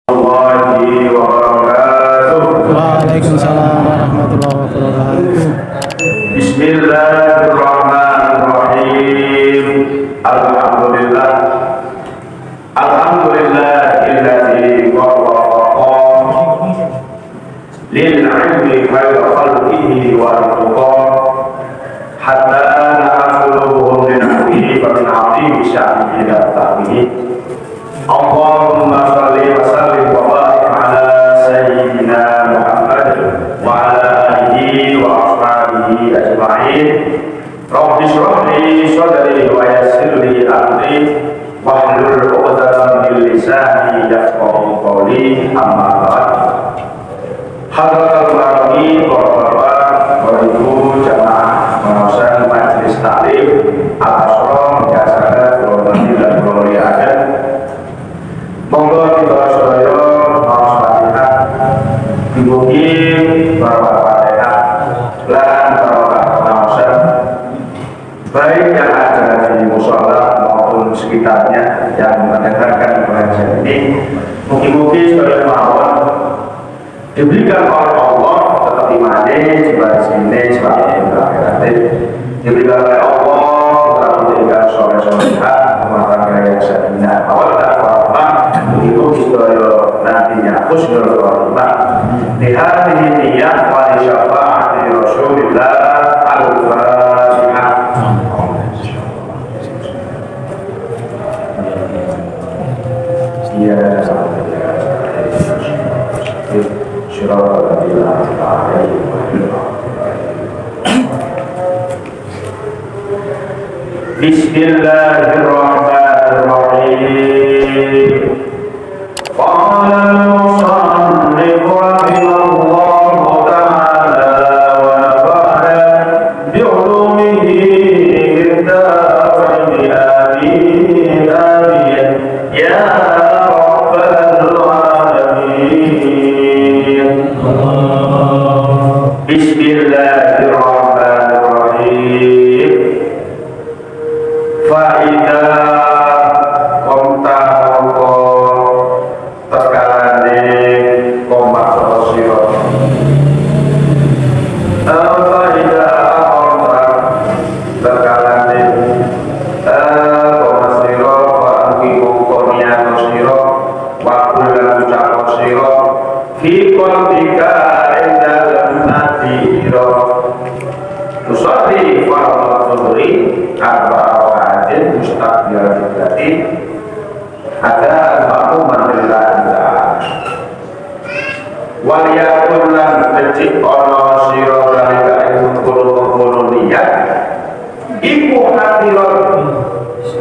warahmatullahi wabarakatuh. Waalaikumsalam warahmatullahi wabarakatuh. Bismillahirrahmanirrahim. Alhamdulillah. Alhamdulillahilladzi waffaqa lil ilmi khayra khalqihi wa rizqa hatta na'khuluhum min nafsihi wa min 'azimi sya'nihi ila ta'mihi. Allahumma shalli wa sallim wa barik ala sayyidina Muhammad wa ala alihi wa ashabihi ajma'in. Rabbi shrah li sadri wa yassir li amri wahlul 'uqdatam min lisani yafqahu qawli. Amma ba'd. Hadratul ulama, bapak-bapak, ibu jamaah pengawasan majelis taklim Al-Asra Jasada Global dan Gloriakan. Monggo kita sedaya maos Fatihah dimugi barokah Fatihah lan barokah pengawasan baik yang ada di mushola maupun sekitarnya yang mendengarkan pengajian ini. Mugi-mugi sedaya mawon diberikan oleh Allah tetap imane jiwa sini sebagai akhirat, diberikan oleh Allah tetap diberikan soleh-solehan rumah yang sadina awal dan warahmah. Begitu istilah nantinya khusnul warahmah lihat ini niat wali syafa'ati Rasulullah al-Fatihah. Iya, Bismillahirrahmanirrahim. Qala al-musannif rahimahullahu ta'ala wa nafa'ana bi'ulumihi bid-daraini amin amin ya Bismillahirrahmanirrahim. Fa'idha komta mongko terkalane komak sosiro. Fa'idha komta terkalane komak siro fa'angki mongkonia sosiro wakul dan ucap sosiro fi qalbika indal nadiro tusalli fardu dhuhri arba'atin mustaqbilatin ada ma'muman lillahi ta'ala waliyakun lan becik ono sira dalika ilmu kulun niat iku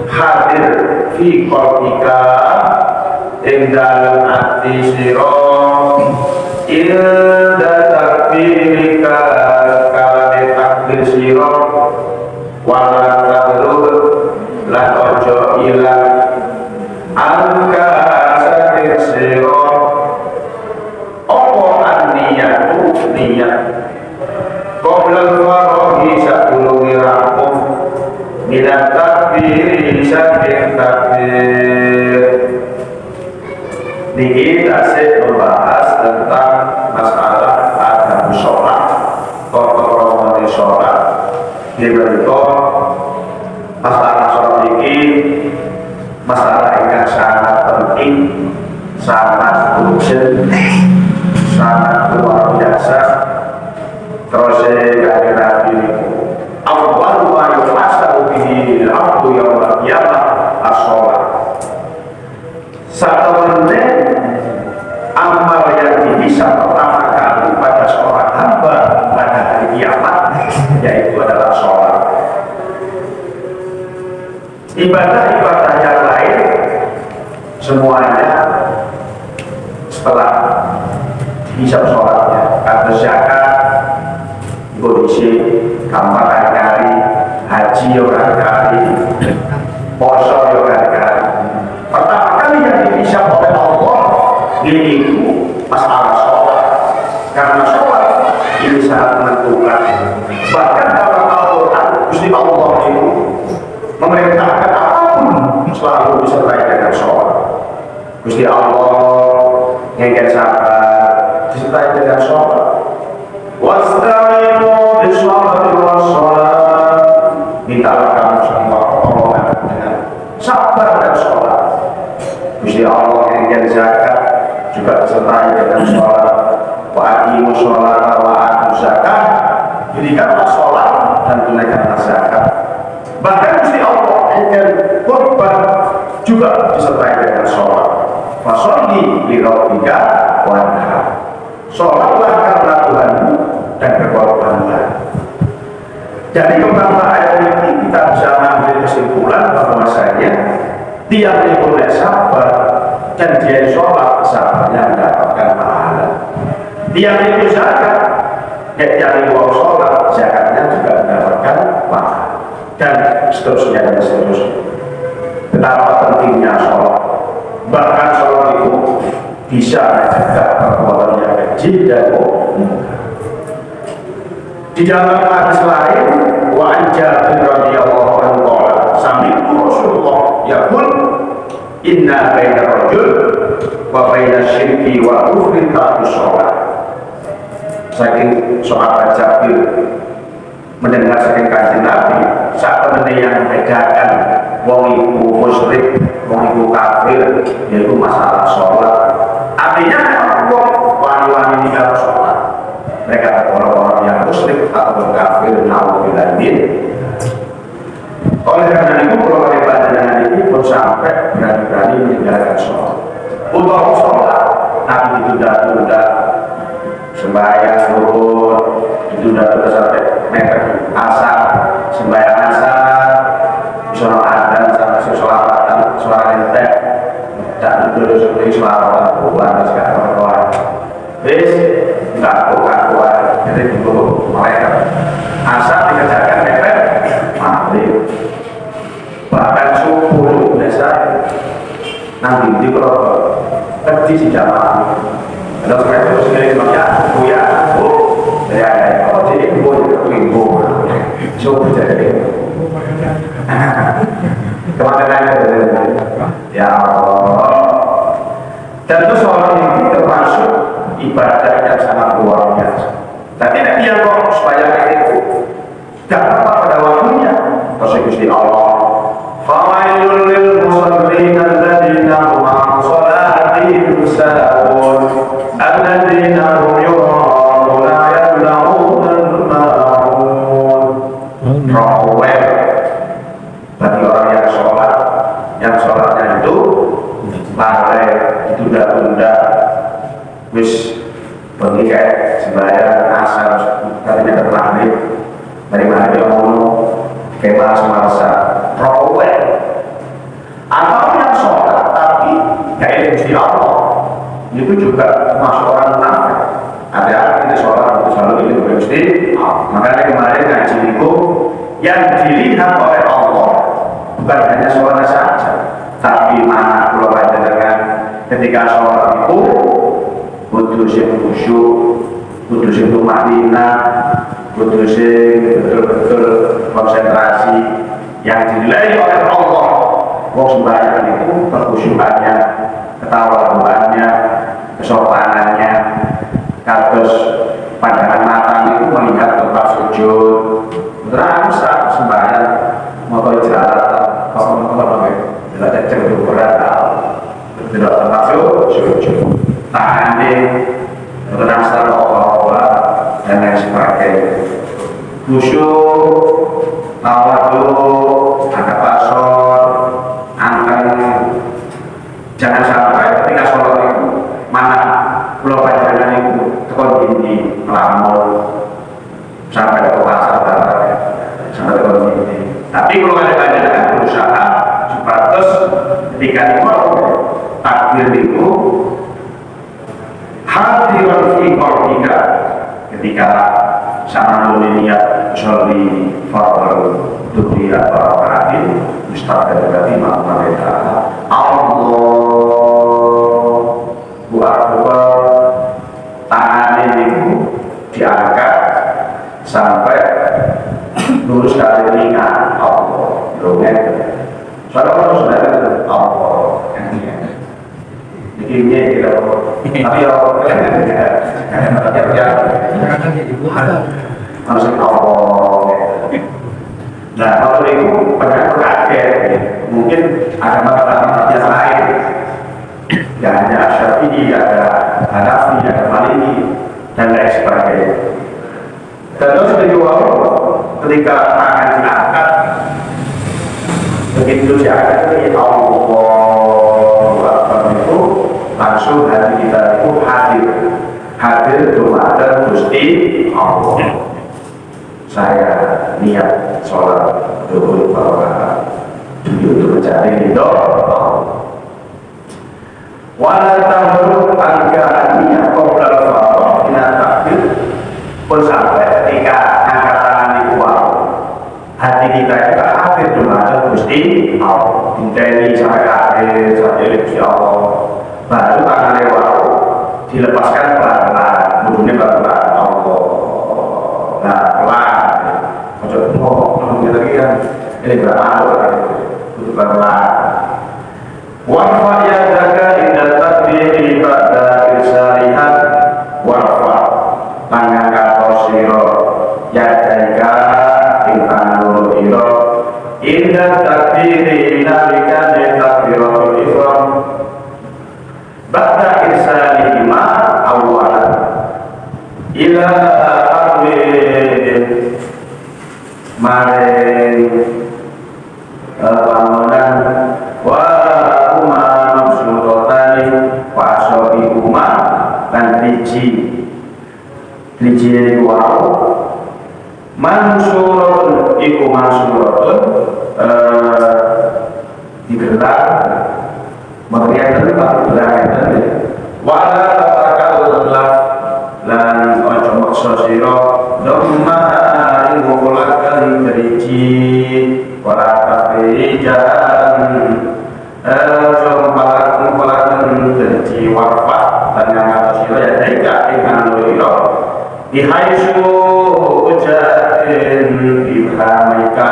hadir fi qalbika ing dalem ati sira ilda takbirika kalane takbir sira wala tahlul lan ojo ilang angka sakit sira opo an-niyatu niyat qoblal farahi sakulungi rampung minat takbir saking takbir. Niki tasik membahas tentang masalah adab sholat, protokol sholat. Ini berikut masalah sholat ini masalah yang sangat penting, sangat urgent, sangat luar biasa. Terus dari Nabi awal ma yuhasabu bihi al-'abdu yaumil qiyamah as-sholat. Satunya amal yang bisa pertama kali pada seorang hamba pada hari kiamat yaitu adalah sholat. Ibadah-ibadah yang lain semuanya setelah bisa sholatnya, kata zakat kondisi kamar kali, haji orang kali, poso orang kali. Pertama kali yang dihisab oleh Allah ini masalah sholat, karena sholat ini sangat menentukan. Bahkan dalam Al-Quran Gusti Allah itu memerintahkan apapun selalu disertai dengan sholat. Gusti Allah ngengket sabar disertai dengan sholat. Wasta'inu bis-shabri was-shalah, mintalah kamu semua pertolongan dengan sabar dan sholat. Gusti Allah ngengket zakat juga disertai dengan sholat. Wa aqimus sholata wa atuz zakat, dirikanlah sholat dan tunaikanlah zakat. Bahkan Gusti Allah ingin korban juga disertai dengan sholat. Fasholli li rabbika wanhar, sholatlah karena Tuhanmu dan berkorbanlah. Jadi kembali ayat ini kita bisa mengambil kesimpulan bahwasanya tiap yang boleh sabar dan dia sholat, sabarnya mendapatkan pahala. Tiap itu zakat, tiap yang sholat, zakatnya juga mendapatkan pahala. Dan seterusnya dan seterusnya. Betapa pentingnya sholat. Bahkan sholat itu bisa mencegah perbuatan yang keji dan munkar. Di dalam hadis lain, wa an Jabir radhiyallahu anhu qala sami'tu Rasulullah yaqul inna baina rajul wa baina syirki wa kufri tarkus sholat. Saking sahabat Jabir mendengar saking Kanjeng Nabi saat temen yang membedakan wong iku musyrik, wong iku kafir, yaitu masalah sholat. Artinya wong wani-wani ninggal sholat, mereka orang-orang yang musyrik atau kafir, naudzubillah min. Oleh karena itu kalau ibadah dengan ini pun sampai berani-berani meninggalkan sholat. Untuk sholat, tapi ditunda-tunda, sembahyang zuhur ditunda-tunda sampai mepet asar, sembahyang asar, sholat adzan sampai sholawatan, sholat entek, dan itu seperti sholawatan bulan segala perkara. Terus ngaku-ngakuan, jadi dulu mereka asar dikerjakan mepet maghrib, bahkan subuh biasa nanti di kalau kerja si jamaah. Kalau mereka terus sekali ya, ya, kalau jadi ibu, coba jadi. Kemana ya Allah. Dan itu sholat ini termasuk ibadah yang sangat luar biasa. Tapi nanti yang kok supaya itu tidak tepat pada waktunya. Terus Gusti Allah, fawailul lil musallin alladzina hum an sholatihim sahun alladzina hum yura'una yamna'una al-ma'un. Rawel bagi orang yang sholatnya itu lalai, ditunda-tunda, wis pergi kayak sembahyang asar katanya terlambat dari mana dia ngomong kayak malas-malasan rawel. Atau yang sholat tapi gak ada Gusti Allah, itu juga masuk orang munafik. Ada kita sholat itu selalu ini Gusti Allah. Makanya kemarin ngaji itu yang dilihat oleh Allah bukan hanya sholat saja, tapi mana kalau baca dengan ketika sholat itu butuh khusyuk, butuh tumanina, butuh betul-betul konsentrasi yang dinilai oleh Allah. Wong sembahyang itu kekhusyukannya, ketawaduannya, kesopanannya, kados pandangan mata itu melihat tempat sujud. Terasa sembahyang motor jelalatan, kalau tidak ceceng itu berat, tidak termasuk sujud. Tangan terasa Allah dan lain sebagainya. Khusyuk, tawadu, ada pasor, angkat. Jangan sampai ketika sholat itu mana pulau pajangan itu tekon tinggi melamun sampai ke pasar sampai ke tinggi. Tapi kalau ada pajangan berusaha sebatas ketika itu takbir itu hadiran fi qalbika, ketika sama niat sholli fardhu dunya barakatih mustaqbal dari makna Allahu akbar. Tangan itu diangkat sampai lurus ke telinga Allah. Dongeng. Soalnya kalau sudah Allah yang ini kita Tapi ya harus Allah. Nah, kalau itu banyak kaget, mungkin ada masalah yang lain. Ya hanya Syafi'i, ada Hanafi, ada Maliki, dan lain sebagainya. Dan terus kedua, ketika tangan diangkat, begitu diangkat ini Allah itu langsung hati kita itu hadir kepada Gusti Allah. Saya niat sholat dulu bahwa untuk mencari ridho Allah. Wala tahru angkanya qoblal fardhu ila takbir pun sampai ketika angkat tangan di bawah hati kita juga hadir kepada Gusti Allah. Inteni sampai akhir sampai Gusti Allah. Baru tangan lewat dilepaskan pelan-pelan, bunyinya pelan-pelan Allah. Nah, pelan. Macam kita lagi kan ini berapa itu pelan. Warfa yadaka inda takbiri ba'da irsalihat warfa tangan kato siro yadaka intanul iro inda takbiri nalikane takbiratul ihram ba'da irsalihima awalan ila akhir maring bangunan wa dan driji wau mansurun iku mansurun digelar makanya terlibat wala takallah lan ojo maksa sira dhamma ing ngulakan driji wala kafijan ojo ngulakan driji warfa dan yang atas itu ya mereka dengan lilo dihaisu ujain ibhamika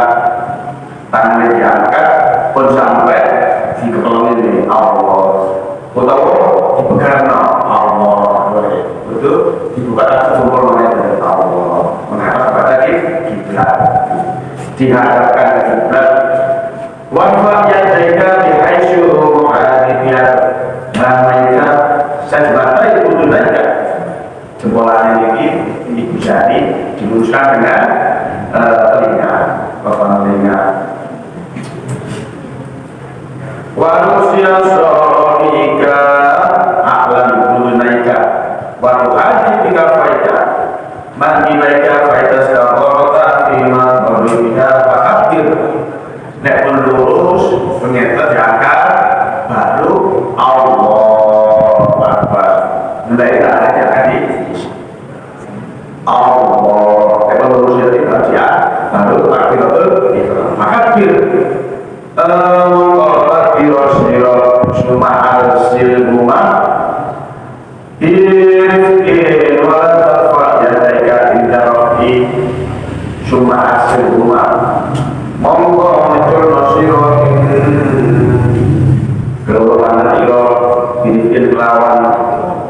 tangan diangkat pun sampai di kepala ini Allah utawa dipegang Allah betul dibuka sumber dari Allah menghadap kepada kiblat dihadapkan ke kiblat warfa yadaika dihaisu mu'adibiyat mereka sajbatai itu tunaikan jempolannya ini dijadi diluruskan dengan telinga bapak telinga warusia so'ika a'lam tunaika waruhadi tiga faida mandi baika faida sekarota firma berlebihnya fakir nek pun lurus ternyata diangkat baru Allah mulai ada jadi Allah lurus dari baca baru takbiratul maka takbir summa al-sil rumah in wala tafa yadaika inda rabbi summa al-sil rumah monggo mencul nasiro keluaran nasiro bikin lawan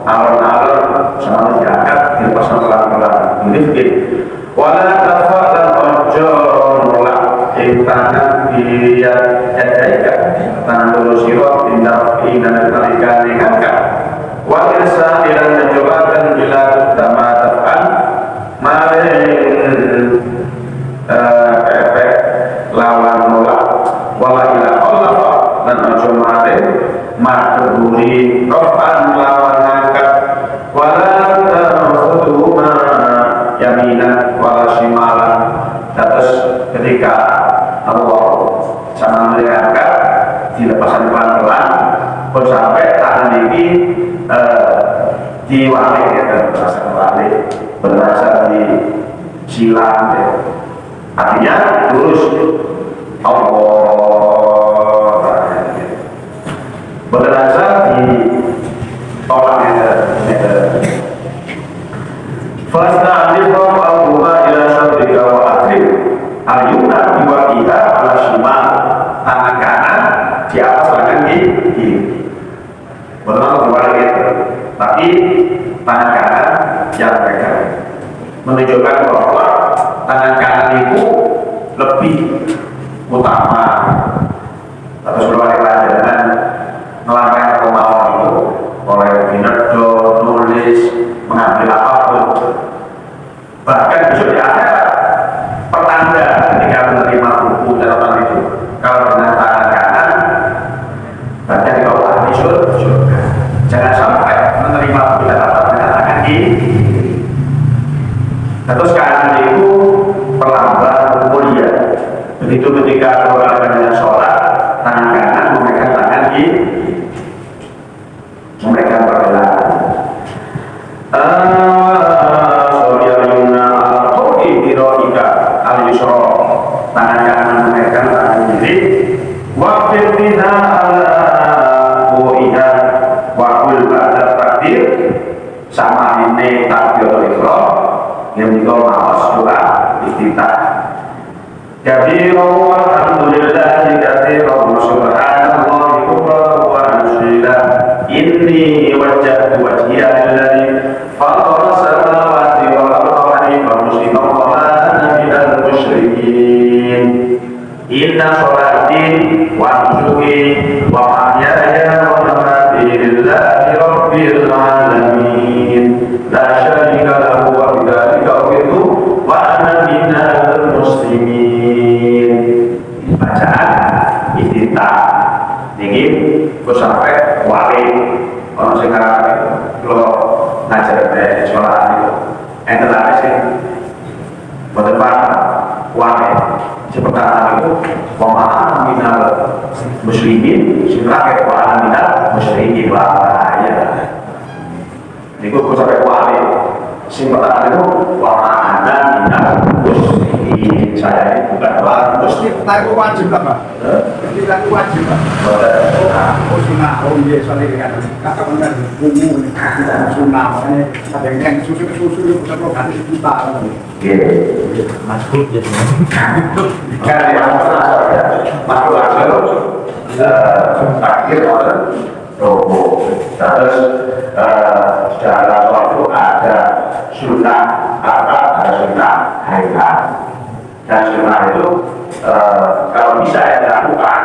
alon-alon sama diangkat dilepaskan pelan-pelan bikin wala tafa dan ojo nolak tangan dia jadaika tangan dulu siro tindak dan talikan diangkat wa irsa ilan mencobakan bila utama tafan maring efek lawan nolak wala ila Allah dan ojo maring makburi rofan lawan angkat wala ta'khudhuma yaminan wala shimalan terus ketika Allah sama mengangkat dilepaskan pelan-pelan pun sampai tangan ini diwalik ya berasa diwalik berasa di silang ya. Artinya terus Allah berasa di tolak meter fasta'alifam al-huma ila sadrika wa akhir al-yumna biwaqiha ala shimal tangan kanan di atas tangan kiri benar berbalik tapi tangan kanan yang pegang, menunjukkan bahwa tangan kanan itu lebih utama. Terus berbagai pelajaran melangkah kemauan itu oleh binerdo, nulis, mengambil apapun, bahkan besok di akhirat pertanda ketika menerima buku catatan itu kalau dengan tangan kanan baca di bawah ahli surga. Jangan sampai menerima buku catatan dengan tangan kiri. Terus kanan itu perlambat mulia. Begitu ketika orang dengan sholat, tangan kanan memegang tangan kiri, memegang pergelangan. Tangan kanan memegang tangan kiri. Waktu kita buiha wakul pada takdir sama ini takdir ikhlas yang juga mawas doa iftitah. Jadi alhamdulillah katsiran subhanallahi bukratan wa asila. Inni wajjahtu wajhiya lillazi fatara samawati wal arda hanifan musliman wa ma ana minal musyrikin. Inna sholati wa nusuki wa mahyaya wa mamati lillahi rabbil alamin la syarika lahu wa bidzalika umirtu wa ana minal muslimin. Bacaan iftitah niki kok sampai wali ono sing ngarep kula ngajar be sholat itu enten apa sih boten paham wali pertama itu wa'ana minal muslimin sing terakhir wa'ana minal musyrikin ya niku kok sampai wali sing pertama itu wa'ana minal musyrikin. Saya ini bukan wali muslim itu wajib lah Pak. Tidak wajib Pak. Oh sunnah iya soalnya kata benar umum sunnah ada yang susu itu bisa ganti kita masuk ya karena yang masuk akhir robo terus dalam waktu ada sunnah ada sunnah hayat dan sunnah itu kalau bisa ya dilakukan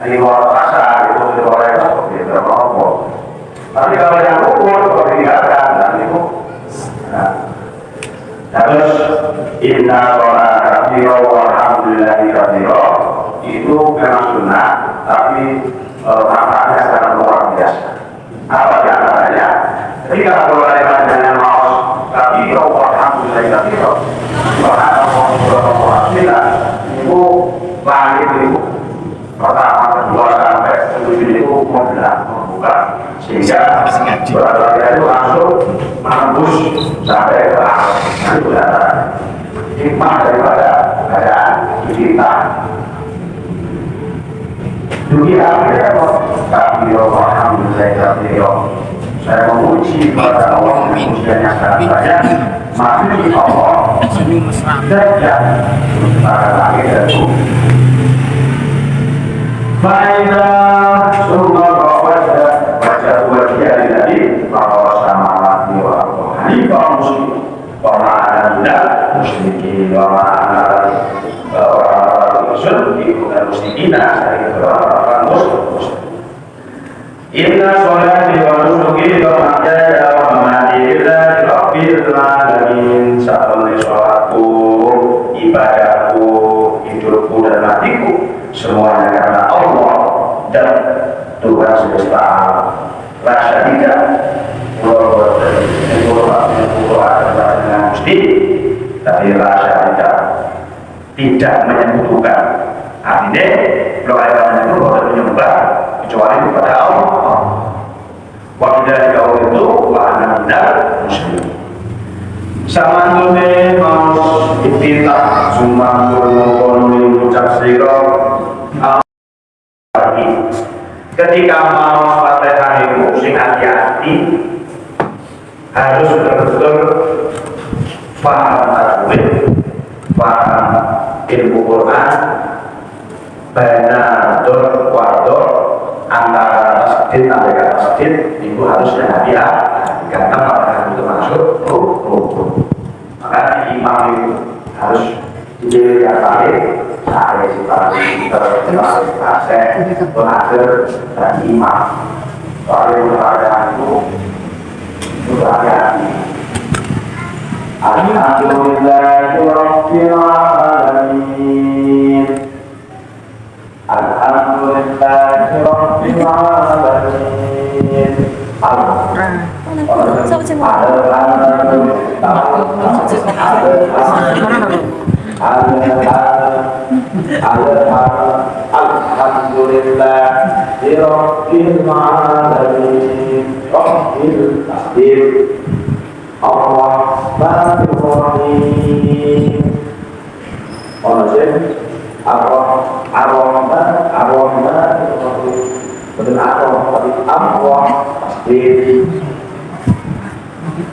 di luar pasar itu di luar itu berapa tapi kalau yang ukur kalau ditinggalkan dan itu terus inna sholat katsira walhamdulillahi katsira itu memang sunnah tapi manfaatnya sangat luar biasa. Apa diantaranya? Ketika kalau ada yang mau katsira walhamdulillahi katsira itu langit itu pertama kedua sampai ketujuh itu membuka sehingga berada itu langsung menembus sampai ke akhir. Itu adalah hikmah daripada keadaan kita. Dunia akhirnya tapi alhamdulillah tapi saya memuji kepada Allah yang sangat banyak masih Allah dan para langit dan bumi. Faida summa wajah wajah dari bahwa sama mati wa hanifah muslim wa ma'ana musyrikin wa ma'ana musyrikin dan muslimin dari orang muslim. Inna sholati wa nusuki wa mahyaya wa mamati lillahi rabbil alamin. Saatnya sholatku, ibadahku, hidupku dan matiku semuanya karena Allah dan Tuhan semesta alam. Rasa tidak dengan mesti, tapi rasa tidak menyebutkan. Artinya kalau ada itu boleh menyembah kecuali kepada Allah. Wakidah kau itu wahana benar muslim. Sama tuh mau iftitah cuma ngomongin ucap siro. Ketika mau Fatihah itu sing hati-hati harus betul-betul paham tajwid, paham ilmu Quran, benar-benar antara tasdid sampai tasdid itu harusnya hati-hati. saya belajar dan imam. Kalau keadaan itu hati-hati. Alhamdulillahirabbil alamin. Alhamdulillahirabbil alamin. Alhamdulillahirabbil alamin. Ar-Rahmanir Rahim. Ar-Rahman betul atau tapi Allah pasti.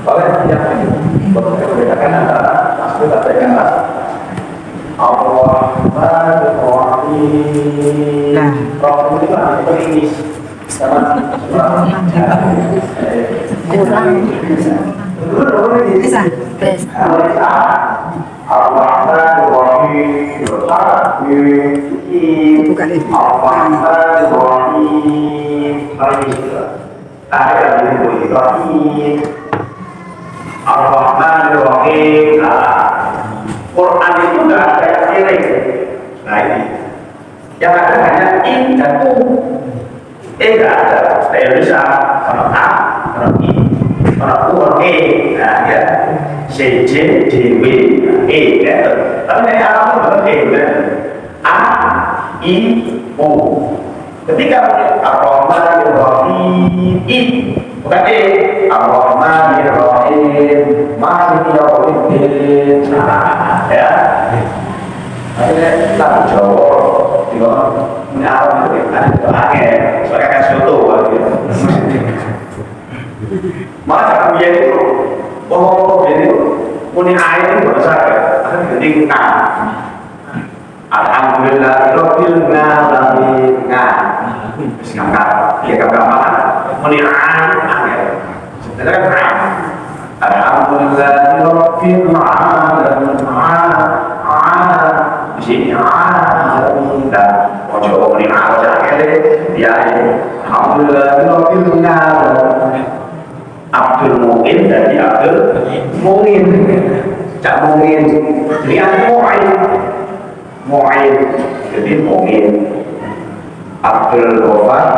Oleh yang ini membedakan antara pasti dan kata Ar-Rahmanir Rahim. Rahim itu artinya penginis. Quran itu nggak ada yang miring. Nah ini yang ada hanya in dan u. Nggak ada bahasa Indonesia kalau a, kalau i, kalau u, kalau e. Nah ya c, j, d, w, e ya. Tapi ini Arab itu bukan e kan? A, i, u. Ketika Ar-Rahmanir Rahim i bukan e. Ar-Rahmanir Rahim Maliki Yaumiddin. Nah ya. Akhirnya lagu Jawa ini Arab itu kan itu angin soalnya kan soto malah jangan biar itu biar itu punya air itu bahasa akan diganti kan Alhamdulillahirabbil alamin ngangkat dia kagak mana punya air angin sebenarnya kan Alhamdulillahirabbil alamin di sini alamin dan ojo ini aja kele ya Alhamdulillahirabbil alamin. Abdul Mu'in dari Abdul Mu'in Cak Mu'in jadi Mu'in jadi Mu'in Abdul Gofar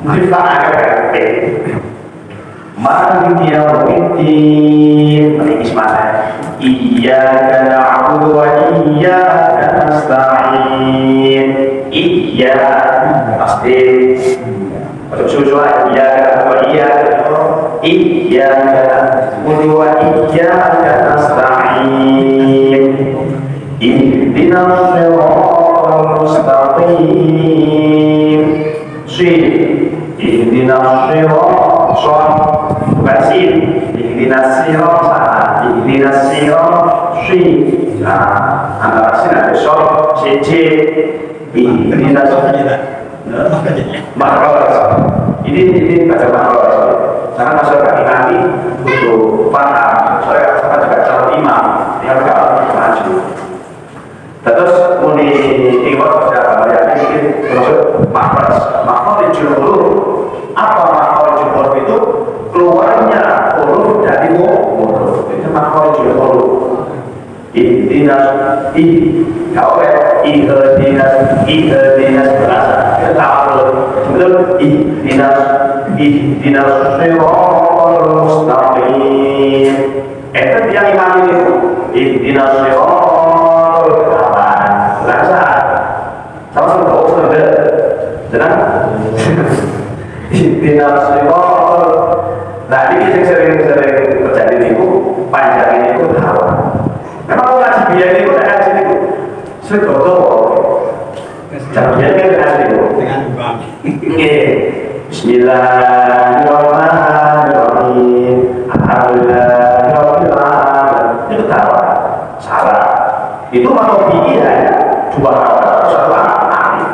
Gifar agak Maliki Yaumiddin ini mana Iyyaka na'budu wa iyyaka nasta'in. Iyyaka pasti untuk susuan iyyaka wa iyyaka na'budu wa iyyaka nasta'in. Ihdinas siratal mustaqim. Ihdinas siratal mustaqim. Ihdinas siratal antara sin ada short cc ihdinas makros ini baca makros jangan masuk kaki kaki untuk paham soalnya sama juga calon imam yang kalau maju terus muni ikut dalam bayar ini termasuk makros apa makros itu keluarnya huruf dari huruf itu makros ihdinas berasa kita tahu betul ihdinas siratal mustaqim itu yang imam ini ihdinas siratal berasa sama betul jelas ihdinas siratal. Nah ini sering terjadi itu panjang ini itu tahu memang ngaji biaya itu tak ngaji itu sedoto jangan biaya kan ngaji itu Bismillahirrahmanirrahim Alhamdulillahirabbil alamin itu tahu salah itu mau biaya coba satu alif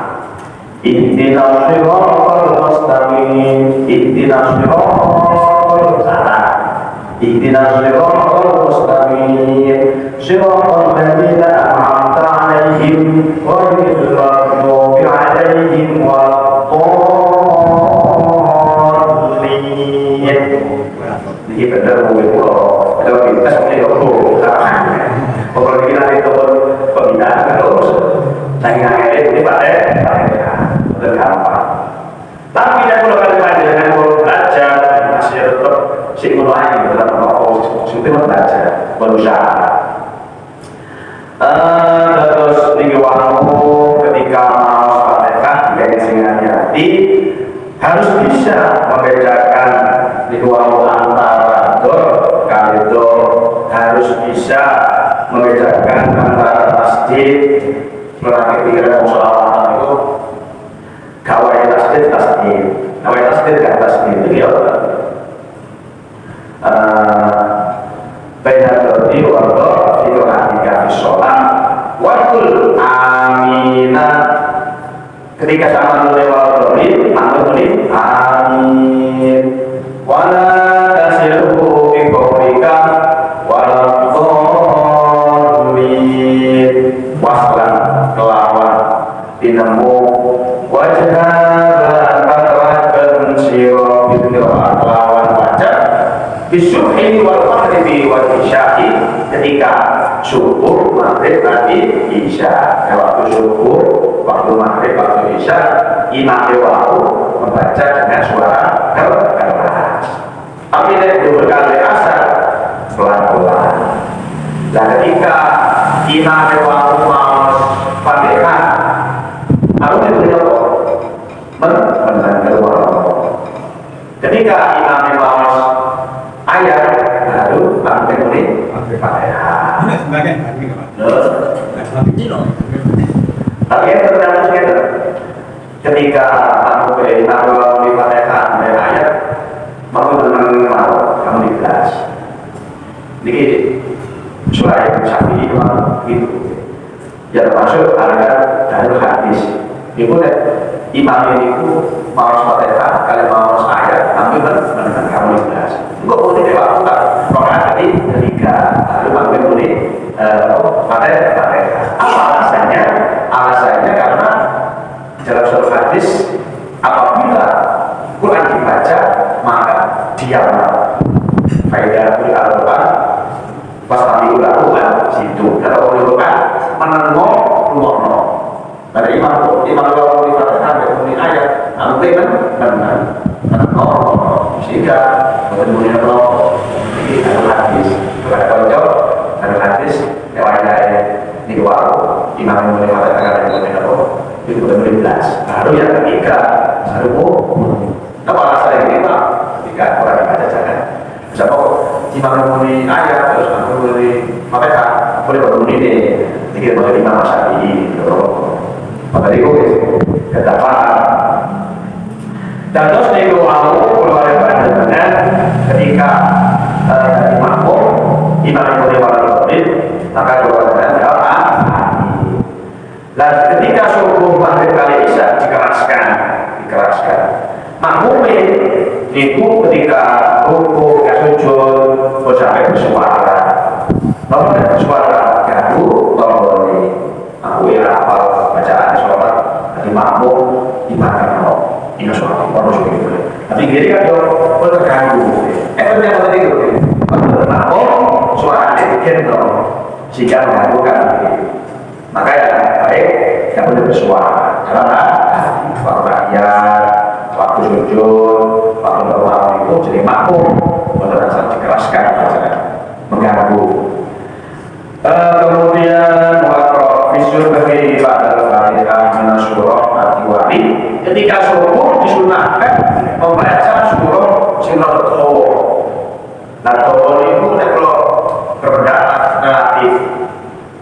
ihdinas siratal mustaqim ihdinas siratal salah ihdinas siratal mustaqim صراط الذين أنعمت عليهم alaihim ghairil maghdubi alaihim waladdallin. Ini benar mungkin kalau kita sebenarnya kalau kita itu pembinaan terus saya ini pada gampang. Tapi yang kalau kalian belajar masih tetap simulasi dalam sudah belajar berusaha. Terus minggu waktu ketika mau Fatihah dari hati harus bisa membedakan di waktu antara dor kalido, harus bisa membedakan antara masjid melalui pikiran musolawat itu kawai tasdid kan tasdid itu ya baina dodi warga itu ketika sholat wakul amina ketika sama lewat dodi mantul amin wala tasiru bi qawlika wala dhalmin waslan kelawan dinemu wajah berangkatkan siro bidra kelawan wajah bisubhi wal maghribi wal isya'i ketika subuh, maghrib, nanti isya. Waktu subuh, waktu maghrib, waktu isya imam waktu membaca dengan suara keras. Tapi dari berkali asar pelan-pelan. Dan ketika imam waktu mau Fatihah harus diberi keluar. Ketika imam mau ayat baru bangkit ini Fatihah. Tapi yang tergantung kita ketika kamu di Fatihah ada ayat mau kamu di kelas. Jadi surah yang sapi itu ya termasuk ada dalil hadis. Itu imam itu mau Fatihah kalau mau ayat ambil dengan kamu di kelas. Enggak boleh dilakukan. Orang tadi ketika lalu ambil boleh Fatihah. Apa alasannya? Alasannya karena dalam suatu hadis apabila Quran dibaca maka diamlah. Faedah Al-Quran pasti dilakukan situ. Kalau Quran menengok ruang. Dari imam kalau di Fatihah berbunyi ayat ambil benar. Sehingga kemudian kalau ini ada hadis ada hadis yang ada di luar imam yang boleh mengatakan itu benar-benar jelas. Baru yang ketiga baru apa alasan ini pak? Ketika orang dibaca jangan siapa imam yang boleh ayat terus kamu boleh Fatihah boleh berbunyi ini jadi boleh imam Syafi'i maka itu kita paham. Dan terus di awal keluar dengan ketika makmum imam yang boleh wajib maka keluar dengan apa? Dan ketika subuh maghrib kali isya dikeraskan. Makmum itu ketika rukuk sujud sampai bersuara. Kalau tidak bersuara gaduh boleh. Aku ya hafal bacaan sholat dari makmum dimakan ini sholat harus begitu. Tapi gini kan kalau terganggu, yang tadi itu makmum suaranya bikin jika mengganggukan. Maka ya baik tidak boleh bersuara. Karena waktu rakyat, waktu sujud, waktu berwaktu itu jadi makmum untuk rasa dikeraskan mengganggu. Kemudian Bisul bagi pada Fatihah min surah Al-Wali ketika subuh disunahkan membaca surah Sinatowo. Natowo itu kalau berpendapat relatif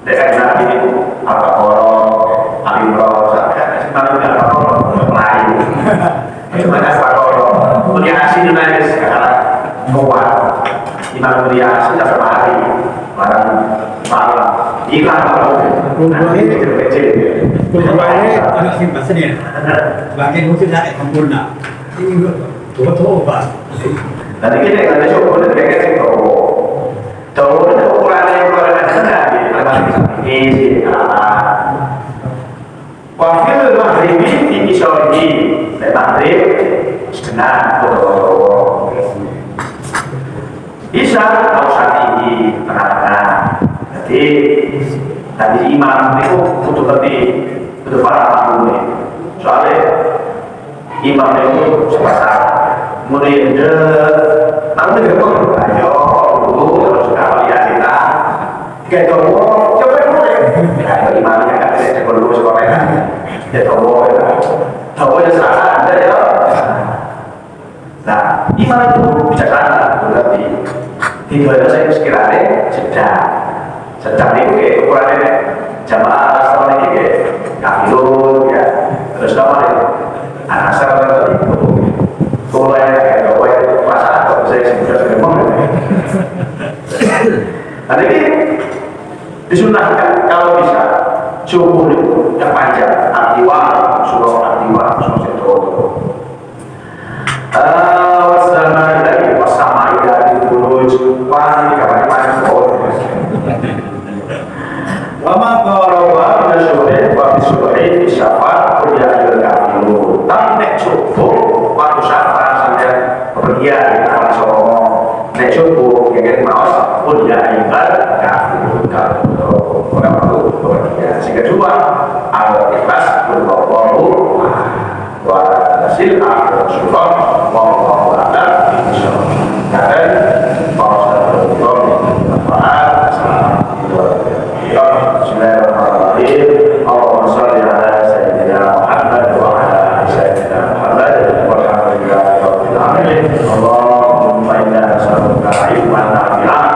relatif itu apa orang alimro sampai sebenarnya apa orang lain. Sebenarnya apa orang kemudian asli nulis sekarang kuat imam beriasi tak hari barang malam iklan nanti kecil-kecil anak sih bahasa dia bagian mungkin tidak sempurna ini tua pak nanti kita ada coba nanti kita coba itu ukurannya ukuran ada di ini Isya ini maghrib setengah atau Isya ausat ini tengah-tengah. Jadi tadi imam itu butuh para makmum. Soalnya imam itu sepasang murid namun dia pun ayo dulu terus kalau lihat kita kayak coba ayo imamnya kan saya perlu sekolah ya coba ya salah ada ya. Nah imam itu bijaksana berarti tidak ada saya sekiranya sedang itu kayak ukurannya jamaah asal ini kayak kafirun ya terus apa itu anak asal itu mulai kayak gue perasaan kok saya sudah ngomong. Nah ini disunahkan kalau bisa subuh itu yang panjang artiwan surah itu. Wassalamu alaikum wassalamu buruj wani kapan Wama qarawa min syuhri wa fi syuhri syafaat ya ayyuhal kafirun. Nek subuh waktu syafaat sampai pergian amal somo. Nek subuh yang maos pun ya ayyuhal kafirun. Orang itu pergian. Sehingga dua al-ikhlas berbawahu wa hasil al-surah wa wallahu a'lam bishawab. Dan pausa berdoa Bismillahirrahmanirrahim. Allahumma shalli ala sayyidina Muhammad wa ala ali sayyidina Muhammad walhamdulillahi rabbil alamin. Allahumma inna nas'aluka ilman nafi'an